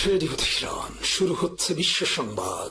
Radio Tehran, শুরু হচ্ছে বিশ্ব সংবাদ।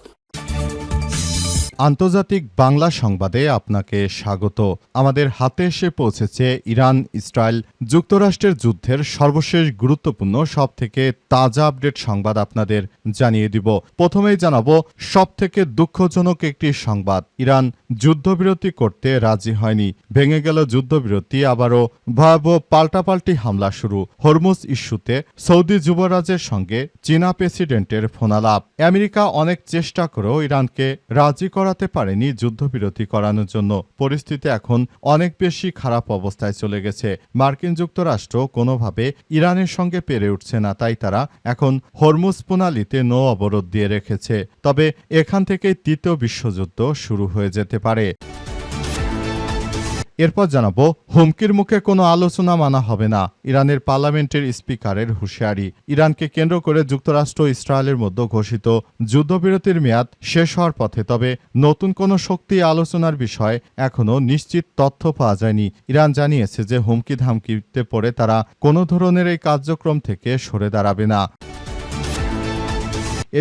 আন্তর্জাতিক বাংলা সংবাদে আপনাকে স্বাগত। আমাদের হাতে এসে পৌঁছেছে ইরান ইসরায়েল যুক্তরাষ্ট্রের যুদ্ধের সর্বশেষ গুরুত্বপূর্ণ সবথেকে তাজা আপডেট সংবাদ আপনাদের জানিয়ে দিব। প্রথমেই জানাবো সবথেকে দুঃখজনক একটি সংবাদ। ইরান যুদ্ধবিরতি করতে রাজি হয়নি, ভেঙে গেল যুদ্ধবিরতি, আবারও ভয়াবহ পাল্টাপাল্টি হামলা শুরু। হরমুজ ইস্যুতে সৌদি যুবরাজের সঙ্গে চীনা প্রেসিডেন্টের ফোনালাপ। আমেরিকা অনেক চেষ্টা করেও ইরানকে রাজি করাতে পারেনি যুদ্ধবিরতি করানোর জন্য। পরিস্থিতি এখন অনেক বেশি খারাপ অবস্থায় চলে গেছে। মার্কিন যুক্তরাষ্ট্র কোনোভাবে ইরানের সঙ্গে পেরে উঠছে না, তাই তারা এখন হরমুজ প্রণালীতে নৌ অবরোধ দিয়ে রেখেছে। তবে এখান থেকেই তৃতীয় বিশ্বযুদ্ধ শুরু হয়ে যেতে পারে। এরপর জানাবো হুমকির মুখে কোনো আলোচনা মানা হবে না, ইরানের পার্লামেন্টের স্পিকারের হুঁশিয়ারি। ইরানকে কেন্দ্র করে যুক্তরাষ্ট্র ইসরায়েলের মধ্যে ঘোষিত যুদ্ধবিরতির মেয়াদ শেষ হওয়ার পথে, তবে নতুন কোনো শক্তি আলোচনার বিষয়ে এখনও নিশ্চিত তথ্য পাওয়া যায়নি। ইরান জানিয়েছে যে হুমকি ধামকিতে পড়ে তারা কোনো ধরনের এই কার্যক্রম থেকে সরে দাঁড়াবে না।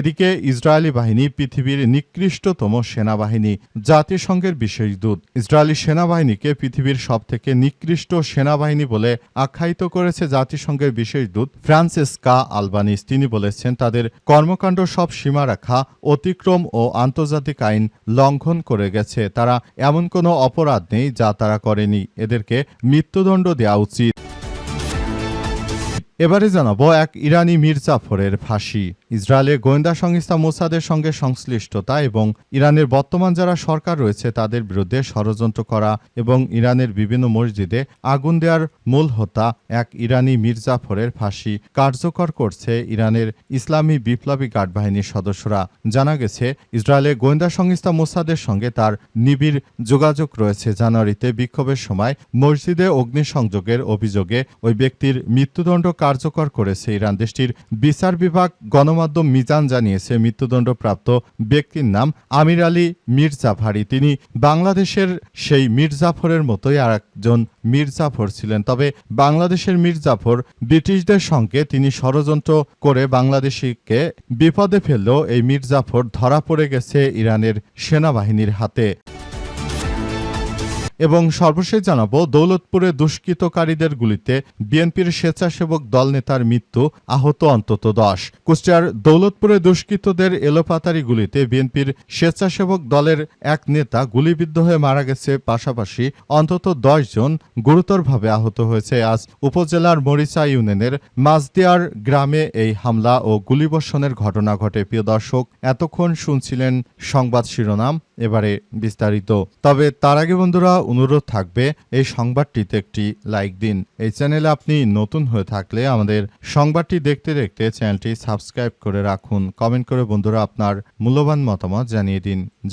এদিকে ইসরায়েলি বাহিনী পৃথিবীর নিকৃষ্টতম সেনাবাহিনী, জাতিসংঘের বিশেষ দূত ইসরায়েলি সেনাবাহিনীকে পৃথিবীর সবথেকে নিকৃষ্ট সেনাবাহিনী বলে আখ্যায়িত করেছে জাতিসংঘের বিশেষ দূত ফ্রান্সেসকা আলবানিস। তিনি বলেছেন তাদের কর্মকাণ্ড সব সীমারেখা অতিক্রম ও আন্তর্জাতিক আইন লঙ্ঘন করে গেছে। তারা এমন কোনো অপরাধ নেই যা তারা করেনি, এদেরকে মৃত্যুদণ্ড দেওয়া উচিত। এবারে জানাবো এক ইরানি মির্জাফরের ফাঁসি। ইসরায়েলের গোয়েন্দা সংস্থা মোসাদের সঙ্গে সংশ্লিষ্টতা এবং ইরানের বর্তমান যারা সরকার রয়েছে তাদের বিরুদ্ধে ষড়যন্ত্র করা এবং ইরানের বিভিন্ন মসজিদে আগুন দেওয়ার মূল হোতা এক ইরানি মির্জাফরের ফাঁসি কার্যকর করছে ইরানের ইসলামী বিপ্লবী গার্ড বাহিনীর সদস্যরা। জানা গেছে ইসরায়েলের গোয়েন্দা সংস্থা মোসাদের সঙ্গে তার নিবিড় যোগাযোগ রয়েছে। জানুয়ারিতে বিক্ষোভের সময় মসজিদে অগ্নিসংযোগের অভিযোগে ওই ব্যক্তির মৃত্যুদণ্ড কার্যকর করেছে ইরান। দেশটির বিচার বিভাগ গণমাধ্যম মিজান জানিয়েছে মৃত্যুদণ্ডপ্রাপ্ত ব্যক্তির নাম আমির আলী মির্জাফারি। তিনি বাংলাদেশের সেই মির্জাফরের মতোই আর একজন মির্জাফর ছিলেন। তবে বাংলাদেশের মির্জাফর ব্রিটিশদের সঙ্গে তিনি ষড়যন্ত্র করে বাংলাদেশিকে বিপদে ফেললেও এই মির্জাফর ধরা পড়ে গেছে ইরানের সেনাবাহিনীর হাতে। এবং সর্বশেষ জানাবো দৌলতপুরে দুষ্কৃতকারীদের গুলিতে বিএনপির স্বেচ্ছাসেবক দল নেতার মৃত্যু, আহত অন্তত 10। কুষ্টিয়ার দৌলতপুরে দুষ্কৃতদের এলোপাতারি গুলিতে বিএনপির স্বেচ্ছাসেবক দলের এক নেতা গুলিবিদ্ধ হয়ে মারা গেছে, পাশাপাশি অন্তত 10 জন গুরুতরভাবে আহত হয়েছে। আজ উপজেলার মরিচা ইউনিয়নের মাঝদিয়ার গ্রামে এই হামলা ও গুলিবর্ষণের ঘটনা ঘটে। প্রিয় দর্শক, এতক্ষণ শুনছিলেন সংবাদ শিরোনাম, এবারে বিস্তারিত। তবে তার আগে বন্ধুরা অনুরোধ থাকবে এই সংবাদটিতে একটি লাইক দিন। এই চ্যানেলে আপনি নতুন হয়ে থাকলে আমাদের সংবাদটি দেখতে দেখতে চ্যানেলটি সাবস্ক্রাইব করে রাখুন। কমেন্ট করে বন্ধুরা আপনার মূল্যবান মতামত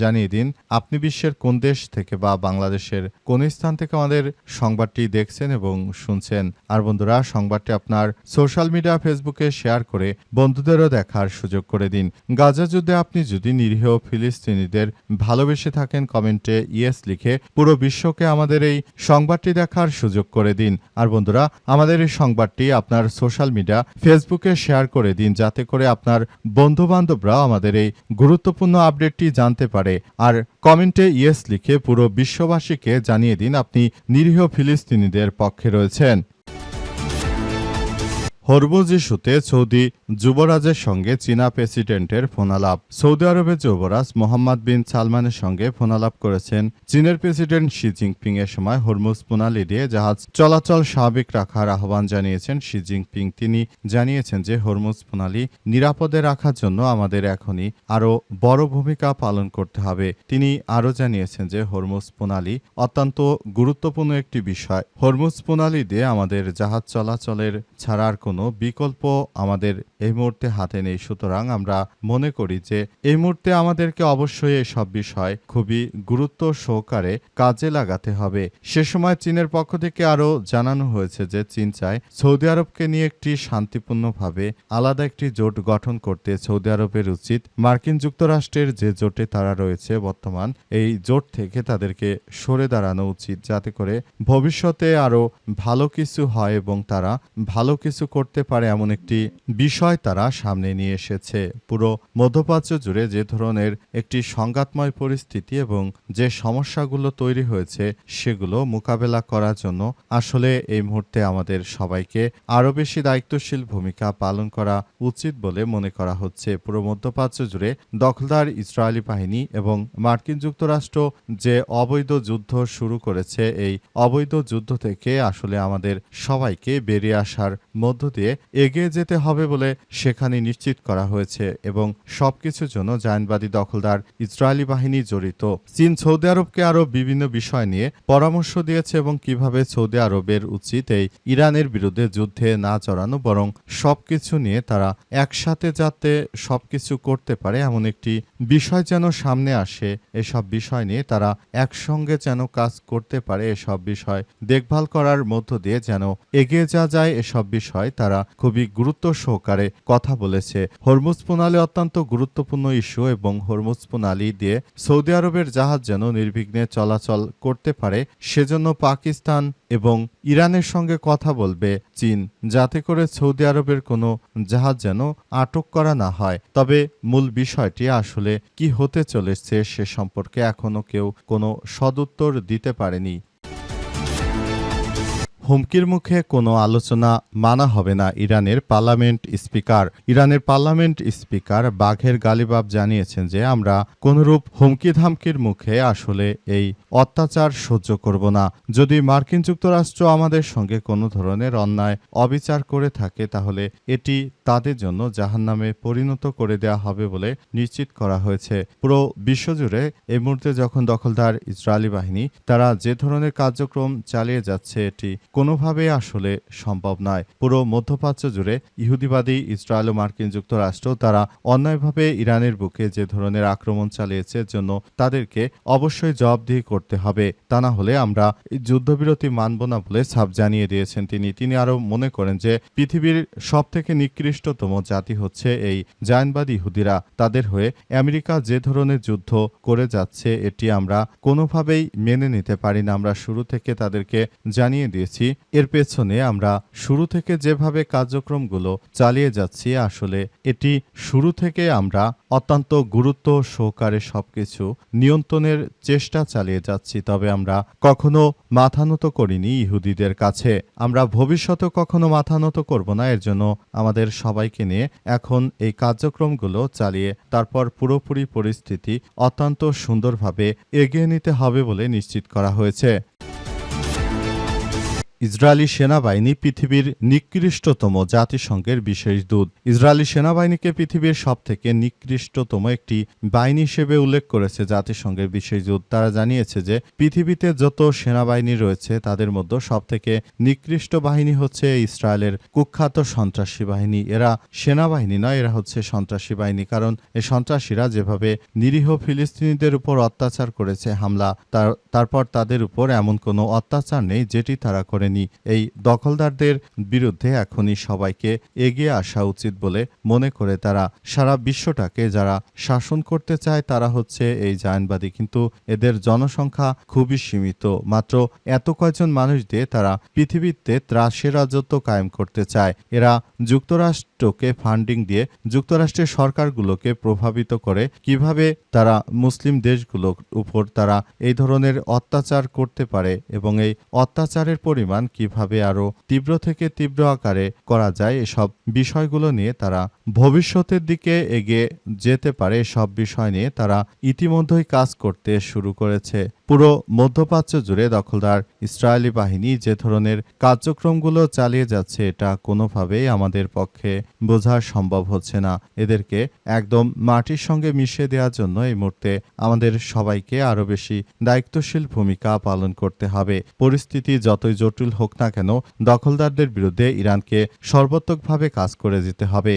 জানিয়ে দিন আপনি বিশ্বের কোন দেশ থেকে বা বাংলাদেশের কোন স্থান থেকে আমাদের সংবাদটি দেখছেন এবং শুনছেন। আর বন্ধুরা সংবাদটি আপনার সোশ্যাল মিডিয়া ফেসবুকে শেয়ার করে বন্ধুদেরও দেখার সুযোগ করে দিন। গাজা যুদ্ধে আপনি যদি নিরীহ ফিলিস্তিনিদের ভালোবেসে থাকেন কমেন্টে ইয়েস লিখে পুরো বিশ্বকে আমাদের এই সংবাদটি দেখার সুযোগ করে দিন। আর বন্ধুরা আমাদের এই সংবাদটি আপনার সোশ্যাল মিডিয়া ফেসবুকে শেয়ার করে দিন, যাতে করে আপনার বন্ধু বান্ধবরা আমাদের এই গুরুত্বপূর্ণ আপডেটটি জানতে পারে। আর কমেন্টে ইয়েস লিখে পুরো বিশ্ববাসীকে জানিয়ে দিন আপনি নিরীহ ফিলিস্তিনিদের পক্ষে রয়েছেন। হরমুজ ইস্যুতে সৌদি যুবরাজের সঙ্গে চীনা প্রেসিডেন্টের ফোনালাপ। সৌদি আরবের যুবরাজ মোহাম্মদ বিন সালমানের সঙ্গে ফোনালাপ করেছেন চীনের প্রেসিডেন্ট শি জিনপিং। এর সময় হরমুজ প্রণালী দিয়ে জাহাজ চলাচল স্বাভাবিক রাখার আহ্বান জানিয়েছেন শি জিনপিং। তিনি জানিয়েছেন যে হরমুজ প্রণালী নিরাপদে রাখার জন্য আমাদের এখনই আরও বড় ভূমিকা পালন করতে হবে। তিনি আরও জানিয়েছেন যে হরমুজ প্রণালী অত্যন্ত গুরুত্বপূর্ণ একটি বিষয়। হরমুজ প্রণালী দিয়ে আমাদের জাহাজ চলাচলের ছাড়ার কোনো বিকল্প আমাদের এই মুহূর্তে হাতে নেই। সুতরাং আমরা মনে করি যে এই মুহূর্তে আমাদেরকে অবশ্যই এসব বিষয় খুবই গুরুত্ব সহকারে কাজে লাগাতে হবে। সে সময় চীনের পক্ষ থেকে আরও জানানো হয়েছে যে চীন চায় সৌদি আরবকে নিয়ে একটি শান্তিপূর্ণভাবে আলাদা একটি জোট গঠন করতে। সৌদি আরবের উচিত মার্কিন যুক্তরাষ্ট্রের যে জোটে তারা রয়েছে বর্তমান, এই জোট থেকে তাদেরকে সরে দাঁড়ানো উচিত, যাতে করে ভবিষ্যতে আরও ভালো কিছু হয় এবং তারা ভালো কিছু করতে করতে পারে এমন একটি বিষয় তারা সামনে নিয়ে এসেছে। পুরো মধ্যপ্রাচ্য জুড়ে যে ধরনের একটি সংঘাতময় পরিস্থিতি এবং যে সমস্যাগুলো তৈরি হয়েছে সেগুলো মোকাবেলা করার জন্য আসলে এই মুহূর্তে আমাদের সবাইকে আরও বেশি দায়িত্বশীল ভূমিকা পালন করা উচিত বলে মনে করা হচ্ছে। পুরো মধ্যপ্রাচ্য জুড়ে দখলদার ইসরায়েলি বাহিনী এবং মার্কিন যুক্তরাষ্ট্র যে অবৈধ যুদ্ধ শুরু করেছে, এই অবৈধ যুদ্ধ থেকে আসলে আমাদের সবাইকে বেরিয়ে আসার মধ্য দিয়ে এগিয়ে যেতে হবে বলে সেখানে নিশ্চিত করা হয়েছে এবং সবকিছুর জন্য জায়নবাদী দখলদার ইসরায়েলি বাহিনী জড়িত। চীন সৌদি আরবকে আরও বিভিন্ন বিষয় নিয়ে পরামর্শ দিয়েছে এবং কিভাবে সৌদি আরবের উচিত এই ইরানের বিরুদ্ধে যুদ্ধে না জড়ানো, বরং সবকিছু নিয়ে তারা একসাথে যাতে সবকিছু করতে পারে এমন একটি বিষয় যেন সামনে আসে, এসব বিষয় নিয়ে তারা একসঙ্গে যেন কাজ করতে পারে, এসব বিষয় দেখভাল করার মধ্য দিয়ে যেন এগিয়ে যাওয়া যায়, এসব বিষয় তারা খুবই গুরুত্ব সহকারে কথা বলেছে। হরমুজ প্রণালী অত্যন্ত গুরুত্বপূর্ণ ইস্যু এবং হরমুজ প্রণালী দিয়ে সৌদি আরবের জাহাজ যেন নির্বিঘ্নে চলাচল করতে পারে সেজন্য পাকিস্তান এবং ইরানের সঙ্গে কথা বলবে চীন, যাতে করে সৌদি আরবের কোনো জাহাজ যেন আটক করা না হয়। তবে মূল বিষয়টি আসলে কি হতে চলেছে সে সম্পর্কে এখনো কেউ কোনো সদুত্তর দিতে পারেনি। হুমকির মুখে কোনো আলোচনা মানা হবে না, ইরানের পার্লামেন্ট স্পিকার। ইরানের পার্লামেন্ট স্পিকার বাঘের গালিবাফ জানিয়েছেন যে আমরা কোনরূপ হুমকি ধামকির মুখে আসলে এই অত্যাচার সহ্য করব না। যদি মার্কিন যুক্তরাষ্ট্র আমাদের সঙ্গে কোনো ধরনের অন্যায় অবিচার করে থাকে তাহলে এটি তাদের জন্য জাহান্নামে পরিণত করে দেওয়া হবে বলে নিশ্চিত করা হয়েছে। পুরো বিশ্বজুড়ে এই মুহূর্তে যখন দখলদার ইসরায়েলি বাহিনী তারা যে ধরনের কার্যক্রম চালিয়ে যাচ্ছে এটি কোনোভাবেই আসলে সম্ভব নয়। পুরো মধ্যপ্রাচ্য জুড়ে ইহুদিবাদী ইসরায়েল ও মার্কিন যুক্তরাষ্ট্র তারা অন্যায়ভাবে ইরানের বুকে যে ধরনের আক্রমণ চালিয়েছে এর জন্য তাদেরকে অবশ্যই জবাবদিহি করতে হবে, তা না হলে আমরা যুদ্ধবিরতি মানব না বলে ছাপ জানিয়ে দিয়েছেন তিনি আরও মনে করেন যে পৃথিবীর সবথেকে নিকৃষ্টতম জাতি হচ্ছে এই জায়নবাদী ইহুদিরা। তাদের হয়ে আমেরিকা যে ধরনের যুদ্ধ করে যাচ্ছে এটি আমরা কোনোভাবেই মেনে নিতে পারি না। আমরা শুরু থেকে তাদেরকে জানিয়ে দিয়েছি এর পেছনে আমরা শুরু থেকে যেভাবে কার্যক্রমগুলো চালিয়ে যাচ্ছি আসলে এটি শুরু থেকে আমরা অত্যন্ত গুরুত্ব সহকারে সবকিছু নিয়ন্ত্রণের চেষ্টা চালিয়ে যাচ্ছি। তবে আমরা কখনো মাথা নত করিনি ইহুদিদের কাছে, আমরা ভবিষ্যতে কখনো মাথা নত করব না। এর জন্য আমাদের সবাইকে নিয়ে এখন এই কার্যক্রমগুলো চালিয়ে তারপর পুরোপুরি পরিস্থিতি অত্যন্ত সুন্দরভাবে এগিয়ে নিতে হবে বলে নিশ্চিত করা হয়েছে। ইসরায়েলি সেনাবাহিনী পৃথিবীর নিকৃষ্টতম জাতিসংঘের বিশেষ দূত। ইসরায়েলি সেনাবাহিনীকে পৃথিবীর সবথেকে নিকৃষ্টতম একটি বাহিনী হিসেবে উল্লেখ করেছে জাতিসংঘের বিশেষ দূত। তারা জানিয়েছে যে পৃথিবীতে যত সেনাবাহিনী রয়েছে তাদের মধ্যে সবথেকে নিকৃষ্ট বাহিনী হচ্ছে ইসরায়েলের কুখ্যাত সন্ত্রাসী বাহিনী। এরা সেনাবাহিনী নয়, এরা হচ্ছে সন্ত্রাসী বাহিনী। কারণ এই সন্ত্রাসীরা যেভাবে নিরীহ ফিলিস্তিনিদের উপর অত্যাচার করেছে হামলা, তারপর তাদের উপর এমন কোনো অত্যাচার নেই যেটি তারা করে এই দখলদারদের বিরুদ্ধে এখনই সবাইকে এগিয়ে আসা উচিত বলে মনে করে তারা। সারা বিশ্বটাকে যারা শাসন করতে চায় তারা হচ্ছে এই জায়নবাদী, কিন্তু এদের জনসংখ্যা খুবই সীমিত, মাত্র এত কয়েকজন মানুষ দিয়ে তারা পৃথিবীতে ত্রাসের রাজত্ব কায়েম করতে চায়। এরা যুক্তরাষ্ট্রকে ফান্ডিং দিয়ে যুক্তরাষ্ট্রের সরকারগুলোকে প্রভাবিত করে কিভাবে তারা মুসলিম দেশগুলোর উপর তারা এই ধরনের অত্যাচার করতে পারে এবং এই অত্যাচারের পরিমাণ কিভাবে আরো তীব্র থেকে তীব্র আকারে করা যায়, এসব বিষয়গুলো নিয়ে তারা ভবিষ্যতের দিকে এগিয়ে যেতে পারে। সব বিষয় নিয়ে তারা ইতিমধ্যেই কাজ করতে শুরু করেছে। পুরো মধ্যপ্রাচ্য জুড়ে দখলদার ইসরায়েলি বাহিনী যে ধরনের কার্যক্রমগুলো চালিয়ে যাচ্ছে এটা কোনোভাবেই আমাদের পক্ষে বোঝা সম্ভব হচ্ছে না। এদেরকে একদম মাটির সঙ্গে মিশিয়ে দেওয়ার জন্য এই মুহূর্তে আমাদের সবাইকে আরো বেশি দায়িত্বশীল ভূমিকা পালন করতে হবে। পরিস্থিতি যতই জটিল হোক না কেন দখলদারদের বিরুদ্ধে ইরানকে সর্বাত্মকভাবে কাজ করে যেতে হবে।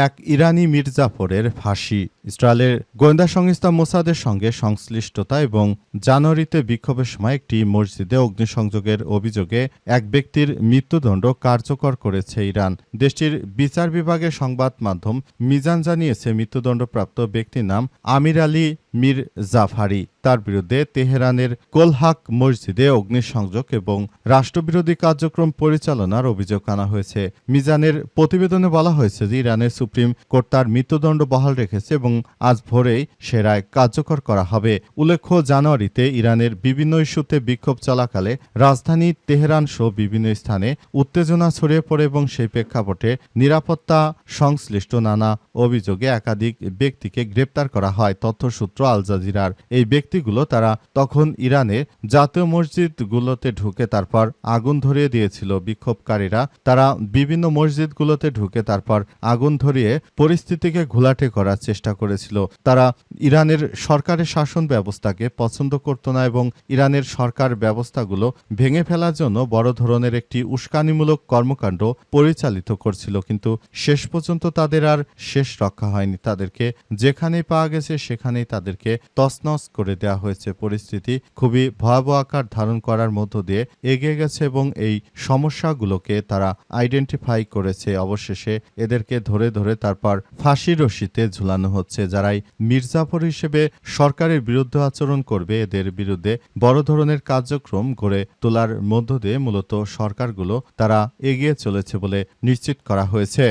এক ইরানি মির্জাফরের ফাঁসি। ইসরায়েলের গোয়েন্দা সংস্থা মোসাদের সঙ্গে সংশ্লিষ্টতা এবং জানুয়ারিতে বিক্ষোভের সময় একটি মসজিদে অগ্নিসংযোগের অভিযোগে এক ব্যক্তির মৃত্যুদণ্ড কার্যকর করেছে ইরান। দেশটির বিচার বিভাগের সংবাদ মাধ্যম মিজান জানিয়েছে মৃত্যুদণ্ডপ্রাপ্ত ব্যক্তির নাম আমির আলী মীর জাফারি। তার বিরুদ্ধে তেহরানের কোলহাক মসজিদে অগ্নিসংযোগ এবং রাষ্ট্রবিরোধী কার্যক্রম পরিচালনার অভিযোগ আনা হয়েছে। মিজানের প্রতিবেদনে বলা হয়েছে যে ইরানের সুপ্রিম কোর্ট তার মৃত্যুদণ্ড বহাল রেখেছে এবং আজ ভোরেই সে রায় কার্যকর করা হবে। উল্লেখ্য, জানুয়ারিতে ইরানের বিভিন্ন ইস্যুতে বিক্ষোভ চলাকালে রাজধানী তেহরান সহ বিভিন্ন স্থানে উত্তেজনা ছড়িয়ে পড়ে এবং সেই প্রেক্ষাপটে নিরাপত্তা সংশ্লিষ্ট নানা অভিযোগে একাধিক ব্যক্তিকে গ্রেপ্তার করা হয়। তথ্যসূত্র আল জাজিরার। এই ব্যক্তিগুলো তারা তখন ইরানের জাতীয় মসজিদগুলোতে ঢুকে তারপর আগুন ধরিয়ে দিয়েছিল। বিক্ষোভকারীরা তারা বিভিন্ন মসজিদগুলোতে ঢুকে তারপর আগুন ধরিয়ে পরিস্থিতিকে ঘোলাটে করার চেষ্টা করেছিল। তারা ইরানের সরকারের শাসন ব্যবস্থাকে পছন্দ করত না এবং ইরানের সরকার ব্যবস্থাগুলো ভেঙে ফেলার জন্য বড় ধরনের একটি উস্কানিমূলক কর্মকাণ্ড পরিচালিত করছিল। কিন্তু শেষ পর্যন্ত তাদের আর শেষ রক্ষা হয়নি। তাদেরকে যেখানেই পাওয়া গেছে সেখানেই তাদেরকে তছনছ করে দেওয়া হয়েছে। পরিস্থিতি খুবই ভয়াবহ আকার ধারণ করার মধ্য দিয়ে এগিয়ে গেছে এবং এই সমস্যাগুলোকে তারা আইডেন্টিফাই করেছে। অবশেষে এদেরকে ধরে ধরে তারপর ফাঁসির রশিতে ঝুলানো হচ্ছে। যারাই মির্জাফর হিসেবে সরকারের বিরুদ্ধে আচরণ করবে, এদের বিরুদ্ধে বড় ধরনের কার্যক্রম গড়ে তোলার মধ্য দিয়ে মূলত সরকারগুলো তারা এগিয়ে চলেছে বলে নিশ্চিত করা হয়েছে।